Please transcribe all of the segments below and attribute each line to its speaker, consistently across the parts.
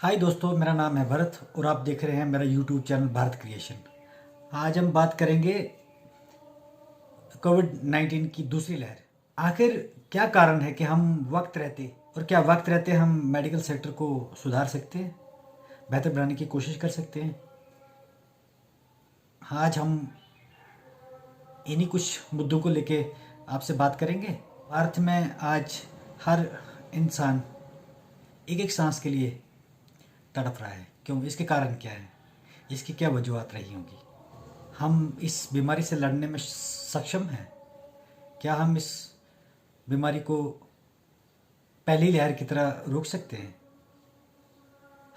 Speaker 1: हाय दोस्तों, मेरा नाम है भरत और आप देख रहे हैं मेरा यूट्यूब चैनल भारत क्रिएशन। आज हम बात करेंगे कोविड-19 की दूसरी लहर। आखिर क्या कारण है कि हम क्या वक्त रहते हम मेडिकल सेक्टर को सुधार सकते हैं, बेहतर बनाने की कोशिश कर सकते हैं। आज हम इन्हीं कुछ मुद्दों को लेके आपसे बात करेंगे। भारत में आज हर इंसान एक एक सांस के लिए तड़प रहा है। क्यों? इसके कारण क्या है? इसकी क्या वजूहत रही होंगी? हम इस बीमारी से लड़ने में सक्षम हैं? क्या हम इस बीमारी को पहली लहर की तरह रोक सकते हैं?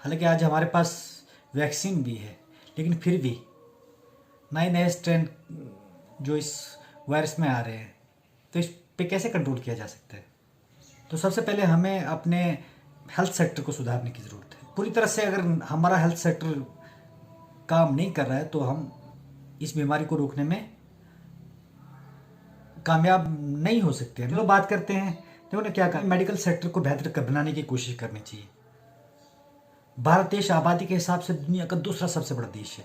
Speaker 1: हालांकि आज हमारे पास वैक्सीन भी है, लेकिन फिर भी नए नए स्ट्रेन जो इस वायरस में आ रहे हैं, तो इस पे कैसे कंट्रोल किया जा सकता है? तो सबसे पहले हमें अपने हेल्थ सेक्टर को सुधारने की ज़रूरत है। पूरी तरह से अगर हमारा हेल्थ सेक्टर काम नहीं कर रहा है तो हम इस बीमारी को रोकने में कामयाब नहीं हो सकते। चलो बात करते हैं। देखो ना, क्या कहा, मेडिकल सेक्टर को बेहतर बनाने की कोशिश करनी चाहिए। भारत देश आबादी के हिसाब से दुनिया का दूसरा सबसे बड़ा देश है।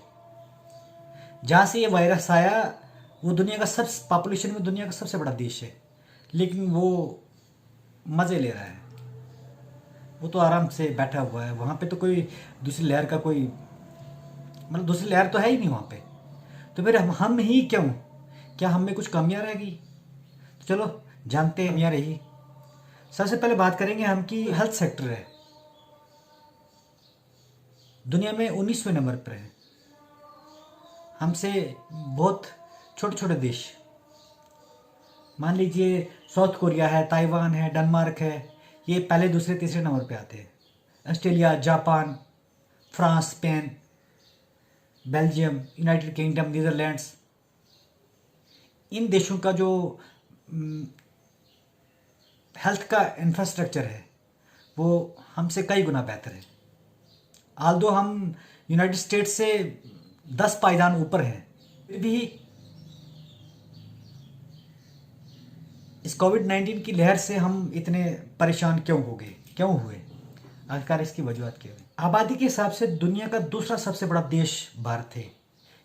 Speaker 1: जहाँ से ये वायरस आया वो दुनिया का सबसे पॉपुलेशन में दुनिया का सबसे बड़ा देश है, लेकिन वो मज़े ले रहा है। वो तो आराम से बैठा हुआ है। वहाँ पे तो कोई दूसरी लहर का कोई मतलब दूसरी लहर तो है ही नहीं वहाँ पे। तो फिर हम ही क्यों? क्या हम में कुछ कमियाँ रह गई? तो चलो जानते हैं कमियाँ रही। सबसे पहले बात करेंगे हम कि हेल्थ सेक्टर है दुनिया में 19वें नंबर पर है। हमसे बहुत छोटे छोटे देश, मान लीजिए साउथ कोरिया है, ताइवान है, डेनमार्क है, ये पहले दूसरे तीसरे नंबर पे आते हैं। Australia, Japan, France, Spain, Belgium, United Kingdom, Netherlands, इन देशों का जो हेल्थ का इंफ्रास्ट्रक्चर है वो हमसे कई गुना बेहतर है। आल्दो हम यूनाइटेड स्टेट्स से 10 पायदान ऊपर हैं, फिर भी इस कोविड-19 की लहर से हम इतने परेशान क्यों हो गए, क्यों हुए? आखिरकार इसकी वजूहत क्या है? आबादी के हिसाब से दुनिया का दूसरा सबसे बड़ा देश भारत है।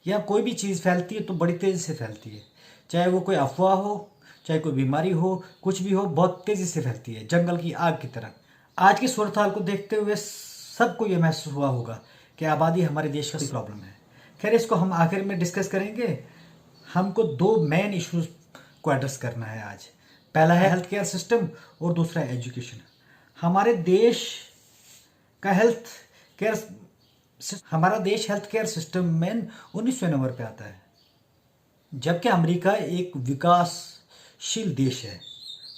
Speaker 1: यहाँ कोई भी चीज़ फैलती है तो बड़ी तेज़ी से फैलती है। चाहे वो कोई अफवाह हो, चाहे कोई बीमारी हो, कुछ भी हो, बहुत तेज़ी से फैलती है, जंगल की आग की तरह। आज की सूरत हाल को देखते हुए सबको ये महसूस हुआ होगा कि आबादी हमारे देश का प्रॉब्लम है। खैर, इसको हम आखिर में डिस्कस करेंगे। हमको दो मेन इश्यूज को एड्रेस करना है आज। पहला है हेल्थ केयर सिस्टम और दूसरा है एजुकेशन। हमारे देश का हमारा देश हेल्थ केयर सिस्टम में 19वें नंबर पे आता है, जबकि अमेरिका एक विकासशील देश है,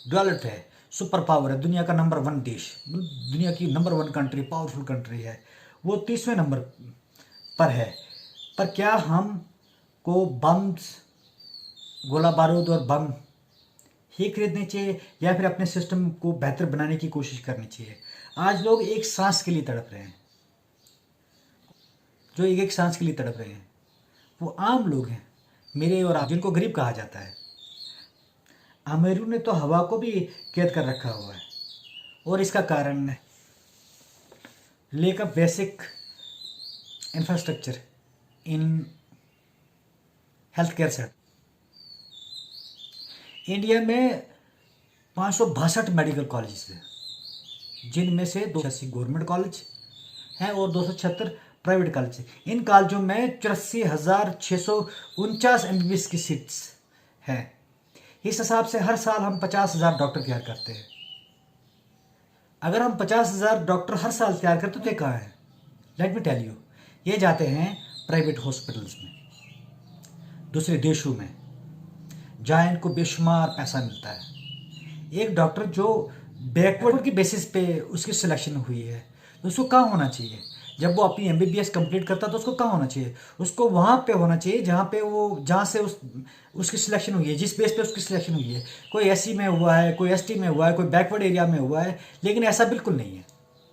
Speaker 1: डेवलप्ड है, सुपर पावर है, दुनिया का नंबर 1 देश, दुनिया की नंबर 1 कंट्री, पावरफुल कंट्री है, वो 30वें नंबर पर है। पर क्या हम को बम्स, गोला बारूद और बम ही खरीदने चाहिए या फिर अपने सिस्टम को बेहतर बनाने की कोशिश करनी चाहिए? आज लोग एक सांस के लिए तड़प रहे हैं। जो एक एक सांस के लिए तड़प रहे हैं वो आम लोग हैं, मेरे और आप, जिनको गरीब कहा जाता है। अमीरों ने तो हवा को भी कैद कर रखा हुआ है, और इसका कारण है lake of basic infrastructure in health care sector. India में 562 मेडिकल कॉलेज हैं, जिनमें से 280 गवर्नमेंट कॉलेज हैं और 276 प्राइवेट कॉलेज हैं। इन कॉलेजों में 84,649 MBBS की सीट्स हैं। इस हिसाब से हर साल हम 50,000 डॉक्टर तैयार करते हैं। अगर हम 50,000 डॉक्टर हर साल तैयार करते तो कहाँ हैं? लेट मी टेल यू, ये जाते हैं प्राइवेट हॉस्पिटल्स में, दूसरे देशों में, जहाँ इनको बेशुमार पैसा मिलता है। एक डॉक्टर जो बैकवर्ड की बेसिस पे उसकी सिलेक्शन हुई है तो उसको कहाँ होना चाहिए? जब वो अपनी MBBS कंप्लीट करता तो उसको कहाँ होना चाहिए? उसको वहाँ पे होना चाहिए जहाँ से उसकी सिलेक्शन हुई है, जिस बेस पे उसकी सिलेक्शन हुई है। कोई SC में हुआ है, कोई ST में हुआ है, कोई बैकवर्ड एरिया में हुआ है, लेकिन ऐसा बिल्कुल नहीं है।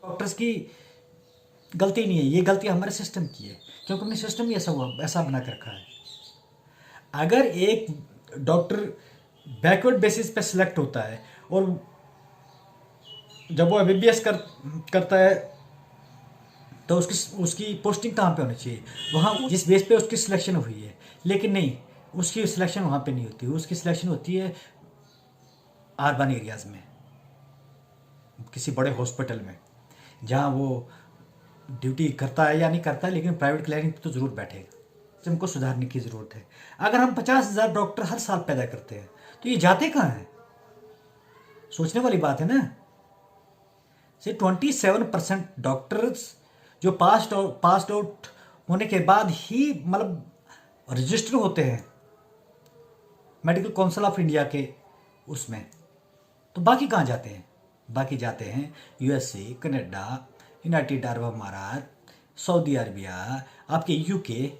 Speaker 1: डॉक्टर्स की गलती नहीं है, ये गलती हमारे सिस्टम की है, क्योंकि हमने सिस्टम ही ऐसा बना कर रखा है। अगर एक डॉक्टर बैकवर्ड बेसिस पे सिलेक्ट होता है और जब वो MBBS करता है तो उसकी उसकी पोस्टिंग कहाँ पे होनी चाहिए, वहाँ जिस बेस पे उसकी सिलेक्शन हुई है। लेकिन नहीं, उसकी सिलेक्शन वहाँ पे नहीं होती, उसकी सिलेक्शन होती है अर्बन एरियाज़ में, किसी बड़े हॉस्पिटल में, जहाँ वो ड्यूटी करता है या नहीं करता है, लेकिन प्राइवेट क्लिनिक पे तो ज़रूर बैठेगा। सिस्टम को सुधारने की ज़रूरत है। अगर हम 50,000 डॉक्टर हर साल पैदा करते हैं तो ये जाते कहाँ हैं? सोचने वाली बात है ना। से 27% डॉक्टर्स जो पास्ड आउट होने के बाद ही मतलब रजिस्टर होते हैं मेडिकल काउंसिल ऑफ इंडिया के उसमें, तो बाकी कहाँ जाते हैं? बाकी जाते हैं यूएसए, कनाडा, यूनाइटेड अरब अमारात, सऊदी अरबिया, आपके यूके,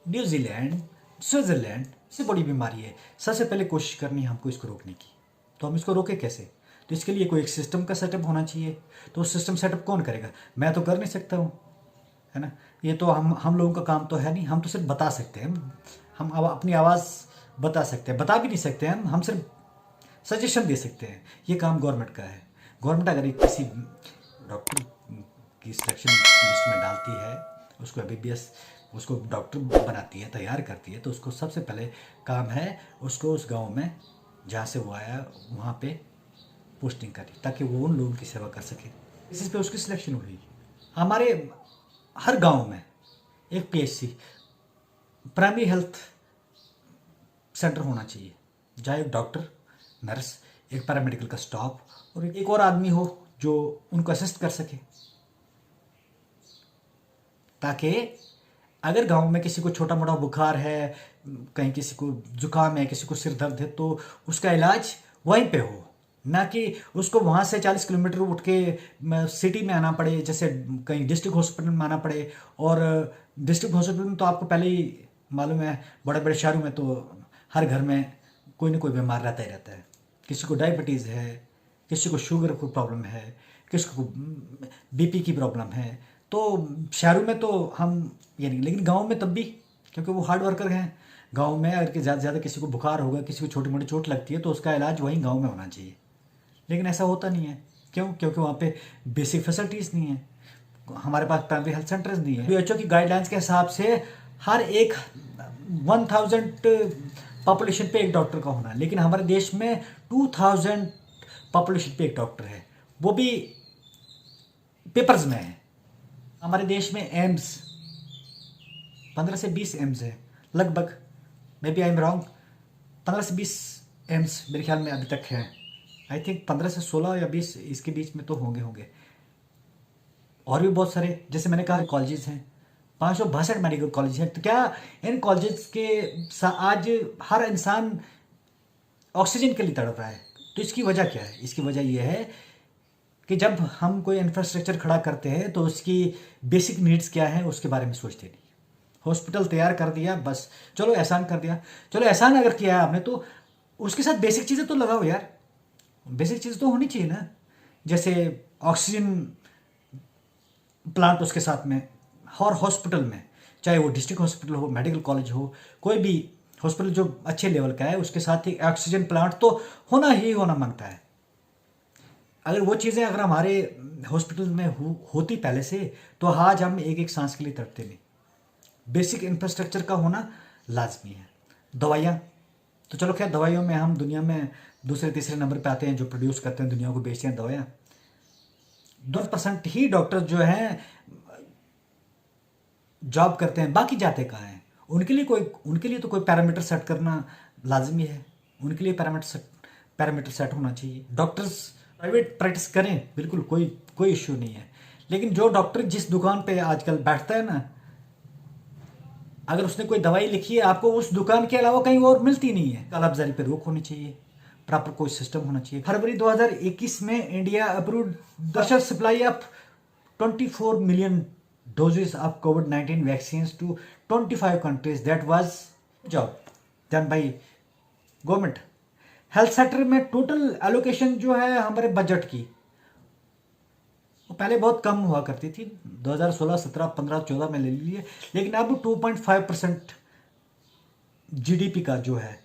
Speaker 1: न्यूजीलैंड, स्विट्ज़रलैंड। से बड़ी बीमारी है, सबसे पहले कोशिश करनी है हमको इसको रोकने की। तो हम इसको रोके कैसे? तो इसके लिए कोई एक सिस्टम का सेटअप होना चाहिए। तो उस सिस्टम सेटअप कौन करेगा? मैं तो कर नहीं सकता हूँ, है ना। ये तो हम लोगों का काम तो है नहीं। हम तो सिर्फ बता सकते हैं, हम अपनी आवाज़ बता सकते हैं, बता भी नहीं सकते हैं हम सिर्फ सजेशन दे सकते हैं। ये काम गवर्नमेंट का है। गवर्नमेंट अगर किसी डॉक्टर की सिलेक्शन लिस्ट में डालती है, उसको एमबीबीएस उसको डॉक्टर बनाती है, तैयार करती है, तो उसको सबसे पहले काम है उसको उस गांव में जहाँ से वो आया वहाँ पे पोस्टिंग करी, ताकि वो उन लोगों की सेवा कर सके। इसी पे उसकी सिलेक्शन हुई। हमारे हर गांव में एक पीएचसी, प्राइमरी हेल्थ सेंटर होना चाहिए, जहाँ एक डॉक्टर, नर्स, एक पैरामेडिकल का स्टाफ और एक और आदमी हो जो उनको असिस्ट कर सके, ताकि अगर गांव में किसी को छोटा मोटा बुखार है, कहीं किसी को जुकाम है, किसी को सिर दर्द है, तो उसका इलाज वहीं पे हो, ना कि उसको वहाँ से 40 किलोमीटर उठ के सिटी में आना पड़े, जैसे कहीं डिस्ट्रिक्ट हॉस्पिटल में आना पड़े। और डिस्ट्रिक्ट हॉस्पिटल में तो आपको पहले ही मालूम है, बड़े बड़े शहरों में तो हर घर में कोई ना कोई बीमार रहता ही रहता है। किसी को डायबिटीज़ है, किसी को शुगर की प्रॉब्लम है, किसी को बीपी की प्रॉब्लम है। तो शहरों में तो हम ये नहीं, लेकिन गांव में तब भी, क्योंकि वो हार्ड वर्कर हैं। गांव में अगर ज़्यादा से ज़्यादा किसी को बुखार होगा, किसी को छोटी मोटी चोट लगती है, तो उसका इलाज वहीं गांव में होना चाहिए। लेकिन ऐसा होता नहीं है। क्यों? क्योंकि वहाँ पे बेसिक फैसिलिटीज़ नहीं है, हमारे पास प्राइमरी हेल्थ सेंटर्स नहीं है। WHO की गाइडलाइंस के हिसाब से हर एक 1000 पॉपुलेशन पे एक डॉक्टर का होना है, लेकिन हमारे देश में 2000 पॉपुलेशन पे एक डॉक्टर है, वो भी पेपर्स में है। हमारे देश में एम्स 15 से 20 एम्स है लगभग, maybe I am wrong. 15 से 20 एम्स मेरे ख्याल में अभी तक हैं। आई थिंक 15 से 16 या 20 इसके बीच में तो होंगे। और भी बहुत सारे, जैसे मैंने कहा, कॉलेजेस हैं, 562 मेडिकल कॉलेज हैं। तो क्या इन कॉलेजेस के आज हर इंसान ऑक्सीजन के लिए तड़प रहा है? तो इसकी वजह क्या है? इसकी वजह यह है कि जब हम कोई इंफ्रास्ट्रक्चर खड़ा करते हैं तो उसकी बेसिक नीड्स क्या है उसके बारे में सोचते नहीं। हॉस्पिटल तैयार कर दिया, बस चलो एहसान कर दिया। चलो एहसान अगर किया है आपने, तो उसके साथ बेसिक चीज़ें तो लगाओ यार। बेसिक चीज़ तो होनी चाहिए ना, जैसे ऑक्सीजन प्लांट उसके साथ में। और हॉस्पिटल में, चाहे वो डिस्ट्रिक्ट हॉस्पिटल हो, मेडिकल कॉलेज हो, कोई भी हॉस्पिटल जो अच्छे लेवल का है, उसके साथ ही ऑक्सीजन प्लांट तो होना मांगता है। अगर वो चीज़ें अगर हमारे हॉस्पिटल में होती पहले से, तो आज हम एक एक सांस के लिए तड़पते नहीं। बेसिक इंफ्रास्ट्रक्चर का होना लाजमी है। दवाइयाँ तो चलो खैर, दवाइयों में हम दुनिया में दूसरे तीसरे नंबर पे आते हैं, जो प्रोड्यूस करते हैं, दुनिया को बेचते हैं दवाइयाँ। 10% ही डॉक्टर जो हैं जॉब करते हैं, बाकी जाते कहाँ हैं? उनके लिए तो कोई पैरामीटर सेट करना लाजमी है। उनके लिए पैरामीटर सेट होना चाहिए। डॉक्टर्स प्राइवेट प्रैक्टिस करें, बिल्कुल कोई इश्यू नहीं है, लेकिन जो डॉक्टर जिस दुकान पे आजकल बैठता है ना, अगर उसने कोई दवाई लिखी है, आपको उस दुकान के अलावा कहीं और मिलती नहीं है। कालाबाजारी पे रोक होनी चाहिए, प्रॉपर कोई सिस्टम होना चाहिए। फरवरी 2021 में India approved the supply of 24 million doses of COVID-19 vaccines to 25 countries. That was job done by government. Health sector में टोटल एलोकेशन जो है हमारे बजट की, वो पहले बहुत कम हुआ करती थी, 2016, 17, 15, 14 में ले लीजिए, लेकिन अब 2.5% जीडीपी का जो है,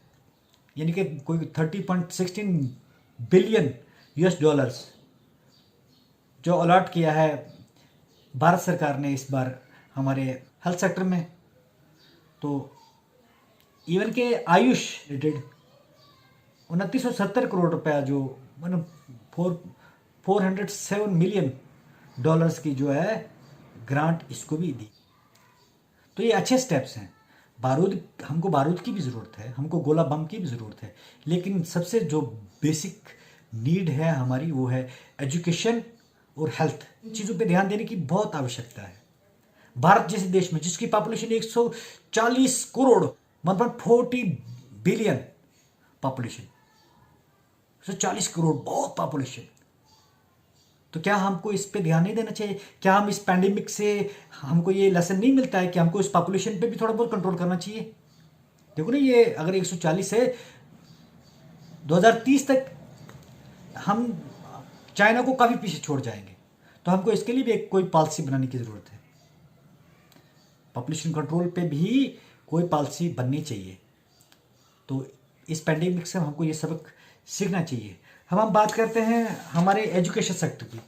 Speaker 1: यानी कि कोई 30.16 बिलियन US डॉलर्स जो अलॉट किया है भारत सरकार ने इस बार हमारे हेल्थ सेक्टर में तो इवन के आयुष रिलेटेड 2970 करोड़ रुपया जो मतलब 407 मिलियन डॉलर्स की जो है ग्रांट इसको भी दी। तो ये अच्छे स्टेप्स हैं। हमको बारूद की भी ज़रूरत है, हमको गोला बम की भी ज़रूरत है, लेकिन सबसे जो बेसिक नीड है हमारी वो है एजुकेशन और हेल्थ। चीज़ों पे ध्यान देने की बहुत आवश्यकता है। भारत जैसे देश में जिसकी population 140 crore 140 billion population, 140 crore बहुत पॉपुलेशन, तो क्या हमको इस पे ध्यान नहीं देना चाहिए? क्या हम इस पैंडेमिक से हमको ये लेसन नहीं मिलता है कि हमको इस पॉपुलेशन पे भी थोड़ा बहुत कंट्रोल करना चाहिए? देखो ना, ये अगर 140 है 2030 तक हम चाइना को काफ़ी पीछे छोड़ जाएंगे। तो हमको इसके लिए भी एक कोई पॉलिसी बनाने की ज़रूरत है। पॉपुलेशन कंट्रोल पे भी कोई पॉलिसी बननी चाहिए। तो इस पैंडेमिक से हमको ये सबक सीखना चाहिए। हम बात करते हैं हमारे एजुकेशन सेक्टर की।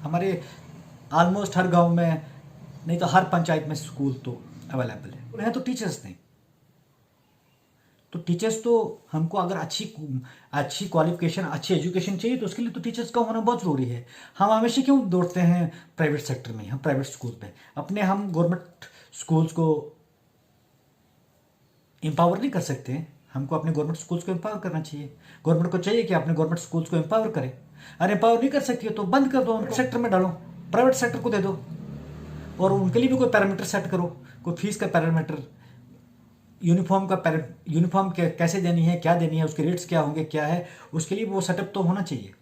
Speaker 1: हमारे ऑलमोस्ट हर गांव में, नहीं तो हर पंचायत में स्कूल तो अवेलेबल है तो टीचर्स नहीं। तो टीचर्स तो हमको अगर अच्छी क्वालिफिकेशन, अच्छी एजुकेशन चाहिए तो उसके लिए तो टीचर्स का होना बहुत ज़रूरी है। हम हमेशा क्यों दौड़ते हैं प्राइवेट सेक्टर में, हम प्राइवेट स्कूल पे हम गवर्नमेंट स्कूल्स को एम्पावर नहीं कर सकते हैं? हमको अपने गवर्नमेंट स्कूल्स को एम्पावर करना चाहिए। गवर्नमेंट को चाहिए कि अपने गवर्नमेंट स्कूल्स को एम्पावर करे। अरे एम्पावर नहीं कर सकती है तो बंद कर दो, उनको सेक्टर में डालो, प्राइवेट सेक्टर को दे दो, और उनके लिए भी कोई पैरामीटर सेट करो, कोई फीस का पैरामीटर, यूनिफॉर्म कैसे देनी है, क्या देनी है, उसके रेट्स क्या होंगे, क्या है, उसके लिए वो सेटअप तो होना चाहिए।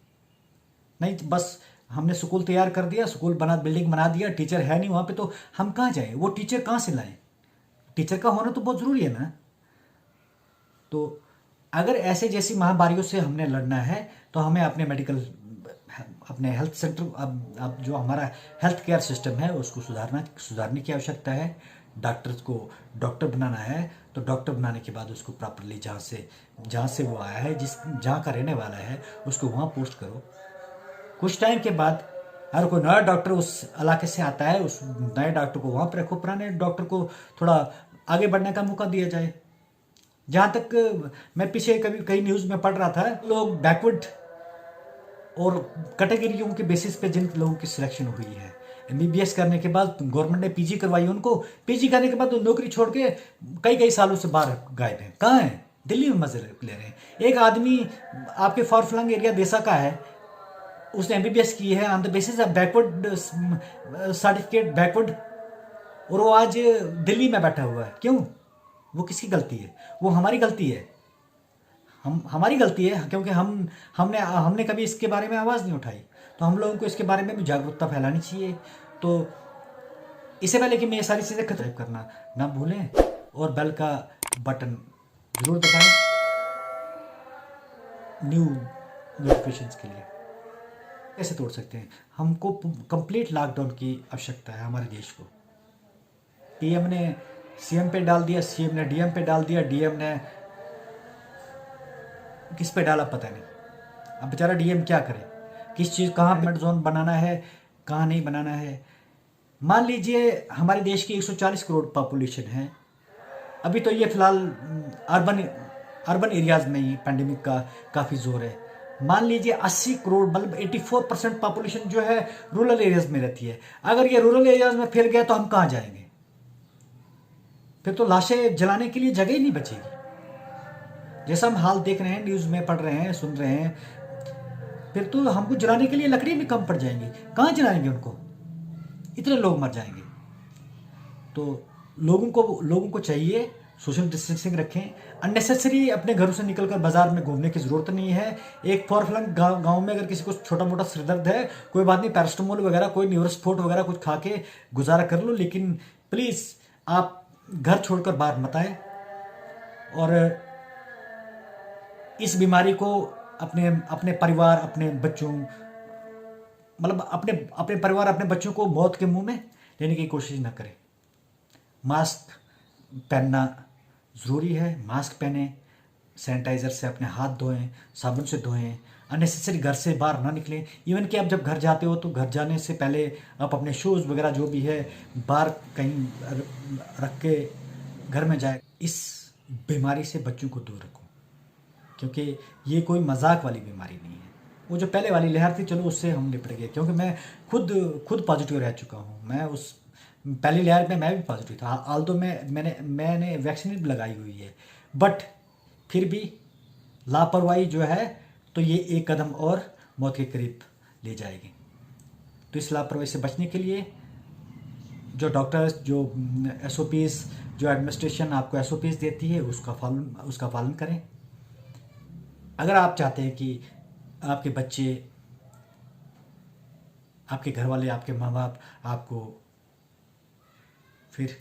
Speaker 1: नहीं तो बस हमने स्कूल तैयार कर दिया, बिल्डिंग बना दिया, टीचर है नहीं वहाँ पे, तो हम कहाँ जाएँ? वो टीचर कहाँ से लाएं? टीचर का होना तो बहुत ज़रूरी है ना। तो अगर ऐसे जैसी महामारियों से हमने लड़ना है तो हमें अपने हेल्थ सेंटर, अब जो हमारा हेल्थ केयर सिस्टम है उसको सुधारने की आवश्यकता है। डॉक्टर्स को डॉक्टर बनाना है तो डॉक्टर बनाने के बाद उसको प्रॉपरली जहाँ से वो आया है, जहाँ का रहने वाला है, उसको वहाँ पोस्ट करो। कुछ टाइम के बाद अगर कोई नया डॉक्टर उस इलाके से आता है, उस नए डॉक्टर को वहाँ पर रखो, पुराने डॉक्टर को थोड़ा आगे बढ़ने का मौका दिया जाए। जहाँ तक मैं पीछे कई न्यूज़ में पढ़ रहा था, लोग बैकवर्ड और कैटेगरियों के बेसिस पे जिन लोगों की सिलेक्शन हुई है, एमबीबीएस करने के बाद गवर्नमेंट ने पीजी करवाई उनको, पीजी करने के बाद वो नौकरी छोड़ के कई सालों से बाहर गायब हैं। कहाँ हैं? दिल्ली में मजे ले रहे हैं। एक आदमी आपके फॉरफ्लंग एरिया देसा का है, उसने एमबीबीएस की है on the basis of backward certificate backward, और वो आज दिल्ली में बैठा हुआ है। क्यों? वो किसकी गलती है? वो हमारी गलती है। हमारी गलती है क्योंकि हमने कभी इसके बारे में आवाज़ नहीं उठाई। तो हम लोगों को इसके बारे में भी जागरूकता फैलानी चाहिए। तो इससे पहले कि मैं ये सारी चीज़ें खत्म करना ना भूलें और बेल का बटन ज़रूर दबाएं न्यू नोटिफिकेशंस के लिए। कैसे तोड़ सकते हैं? हमको कंप्लीट लॉकडाउन की आवश्यकता है हमारे देश को। पीएम ने सीएम पे डाल दिया, सीएम ने डीएम पे डाल दिया, डीएम ने किस पे डाला पता नहीं। अब बेचारा डीएम क्या करे, किस चीज़ कहाँ पेमेंट जोन बनाना है, कहाँ नहीं बनाना है। मान लीजिए हमारे देश की 140 करोड़ पॉपुलेशन है। अभी तो ये फिलहाल अर्बन एरियाज़ में ही पैंडेमिक का काफ़ी जोर है। मान लीजिए 80 करोड़ मतलब 84% पॉपुलेशन जो है रूरल एरियाज़ में रहती है। अगर ये रूरल एरियाज़ में फैल गया तो हम कहाँ जाएंगे? फिर तो लाशें जलाने के लिए जगह ही नहीं बचेगी। जैसा हम हाल देख रहे हैं, न्यूज़ में पढ़ रहे हैं, सुन रहे हैं, फिर तो हमको जलाने के लिए लकड़ी भी कम पड़ जाएंगी। कहाँ जलाएंगे उनको? इतने लोग मर जाएंगे। तो लोगों को चाहिए सोशल डिस्टेंसिंग रखें। अननेसेसरी अपने घरों से निकलकर बाजार में घूमने की ज़रूरत नहीं है। एक फॉरफ्लंग गांव में अगर किसी को छोटा मोटा सिरदर्द है, कोई बात नहीं, पैरास्टामोल वगैरह, कोई न्यूरोस्फोट वगैरह कुछ खा के गुजारा कर लो, लेकिन प्लीज़ आप घर छोड़कर बाहर मत आए। और इस बीमारी को अपने परिवार, अपने बच्चों, मतलब अपने परिवार, अपने बच्चों को मौत के मुंह में लेने की कोशिश ना करें। मास्क पहनना ज़रूरी है, मास्क पहने, सैनिटाइज़र से अपने हाथ धोएं, साबुन से धोएं, अननेसेसरी घर से बाहर ना निकलें। इवन कि आप जब घर जाते हो तो घर जाने से पहले आप अपने शूज़ वगैरह जो भी है बाहर कहीं रख के घर में जाए। इस बीमारी से बच्चों को दूर रखो, क्योंकि ये कोई मजाक वाली बीमारी नहीं है। वो जो पहले वाली लहर थी, चलो उससे हम निपट गए, क्योंकि मैं खुद पॉजिटिव रह चुका हूँ। मैं उस पहली लहर में मैं भी पॉजिटिव था, हाल तो मैंने वैक्सीन भी लगाई हुई है, बट फिर भी लापरवाही जो है तो ये एक कदम और मौत के करीब ले जाएगी। तो इस लापरवाही से बचने के लिए जो डॉक्टर्स, जो SOPs, जो एडमिनिस्ट्रेशन आपको SOPs देती है उसका पालन करें। अगर आप चाहते हैं कि आपके बच्चे, आपके घर वाले, आपके माँ बाप आपको फिर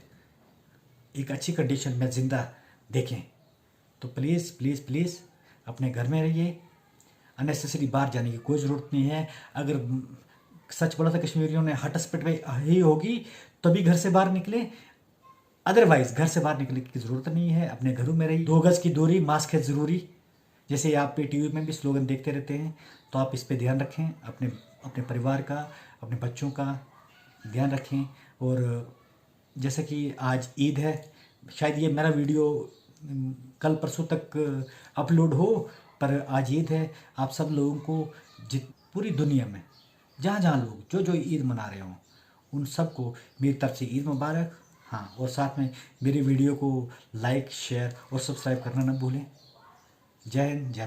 Speaker 1: एक अच्छी कंडीशन में ज़िंदा देखें, तो प्लीज़ प्लीज़ प्लीज़ अपने घर में रहिए। अननेसेसरी बाहर जाने की कोई ज़रूरत नहीं है। अगर सच बोला था कश्मीरियों ने, हटस्पट में ही होगी तभी घर से बाहर निकले, अदरवाइज़ घर से बाहर निकलने की ज़रूरत नहीं है। अपने घरों में रहिए। 2 गज़ की दूरी, मास्क है ज़रूरी। जैसे आप टीवी में भी स्लोगन देखते रहते हैं, तो आप इस पे ध्यान रखें। अपने परिवार का, अपने बच्चों का ध्यान रखें। और जैसे कि आज ईद है, शायद ये मेरा वीडियो कल परसों तक अपलोड हो, पर आज ईद है। आप सब लोगों को पूरी दुनिया में जहाँ जहाँ लोग जो ईद मना रहे हों, उन सबको मेरी तरफ से ईद मुबारक। हाँ, और साथ में मेरी वीडियो को लाइक, शेयर और सब्सक्राइब करना ना भूलें। जय हिंद, जय भारत।